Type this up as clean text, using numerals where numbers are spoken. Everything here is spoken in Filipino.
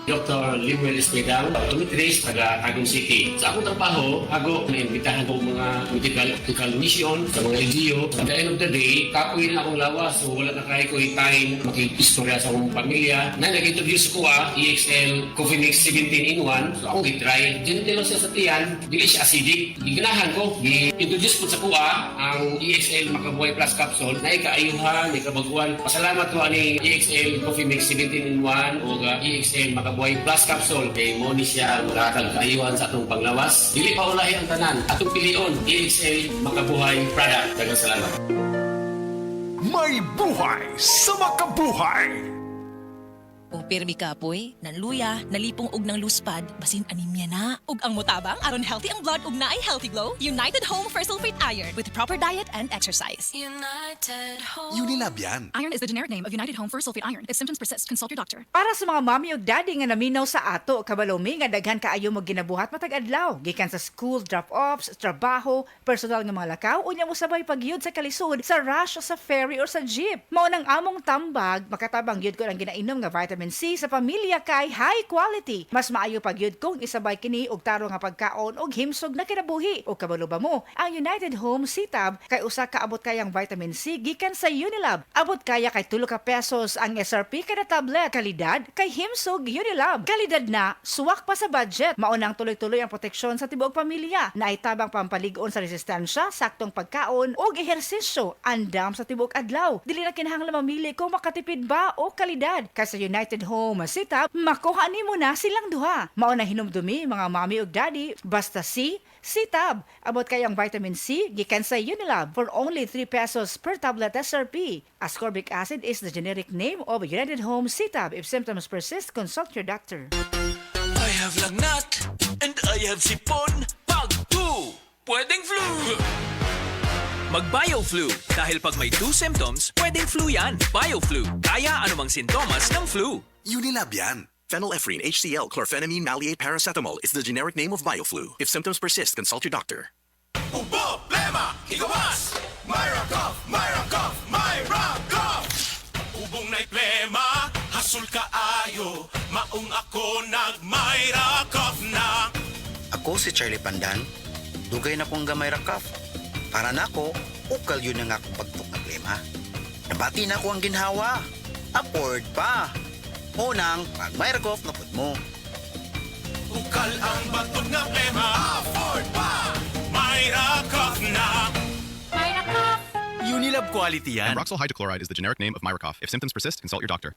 Dr. Limuel Espedal, optometrist, taga Tagum City. Sa akong trabaho, ako naimbitahan ko mga medical mission sa mga LGU. At the end of the day, kapoy na akong lawas. So wala na kaya ko time makikistorya sa akong pamilya. Na nag-introduce ko EXL Coffee Mix 17 in 1. So akong i-try. Gentle lang siya sa tiyan. Dili siya acidic. Giganahan ko. I-introduce ko sa kuha ang EXL Makabuhay Plus Capsule na ikaayuhan, ikabaguan. Pasalamat ko ani EXL Coffee Mix 17 in 1 o EXL Makabuhay Plus Capsule. Kay mo ni siya makakag kaayuhan sa atong panglawas. Dili pa ulahi ang tanan. Atong pilion, EXL Makabuhay product. Daghang salamat. May buhay sa makabuhay! Kung pirmi kapoy, nanluya, nalipong og ng luspad, basin anemia na. Ug ang mutabang aron healthy ang blood ug naay healthy glow, United Home for Sulfate Iron with proper diet and exercise. United Home. Unilab yan. Iron is the generic name of United Home for Sulfate Iron. If symptoms persist, consult your doctor. Para sa mga mami ug daddy nga naminaw sa ato, kabalomi nga daghan kaayo mo ginabuhat matag adlaw, gikan sa school drop-offs, trabaho, personal nga mga lakaw, unya mo sabay pagyud sa kalisod, sa rush o sa ferry or sa jeep. Mao nang among tambag, makatabang gyud ko ang ginainom nga vitamin C sa pamilya kay high quality. Mas maayo pagyud kung isabay kini og taro nga pagkaon og himsog na kinabuhi. O kabalo ba mo, ang United Home Citab kay usa ka abot kayang vitamin C gikan sa Unilab. Abot kaya kay 3 ka pesos ang SRP kada tablet. Kalidad kay himsog Unilab. Kalidad na suwak pa sa budget. Maunang tuloy-tuloy ang proteksyon sa tibuok pamilya. Naitabang pampaligon sa resistensya, saktong pagkaon og ehersisyo. Andam sa tibuok adlaw. Dili na kinahanglan mamili kung makatipid ba o kalidad. Kay sa United Home Citab, makuha nimo na silang duha. Mao na hinumdumi mga mami ug daddy, basta Citab. Abot kayang vitamin C gikan sa Unilab for only 3 pesos per tablet SRP. Ascorbic acid is the generic name of United Home Citab. If symptoms persist, consult your doctor. I have lagnat and I have sipon. Pag 2, pwedeng flu. Mag-BioFlu. Dahil pag may 2 symptoms, pwedeng flu yan. BioFlu. Kaya anumang sintomas ng flu. Unilab yan. Phenylephrine HCl chlorphenamine maleate paracetamol is the generic name of BioFlu. If symptoms persist, consult your doctor. Problema, higawas! Myra Cough, Myra Cough, Myra Cough! Ubong na'y plema, hasul kaayo, maong ako nag-Myra Cough na. Ako si Charlie Pandan, dugay na kong gamay rakaf. Para na ko, ukal yun ang akong pagtok na plema. Nabati na ko ang ginhawa. Upward pa. Unang, pag may rakaf na put mo. Ukal ang batog na plema, afford pa! Myra Cough na. Myra Cough. Unilab quality yan. Ambroxol hydrochloride is the generic name of Myracoff. If symptoms persist, consult your doctor.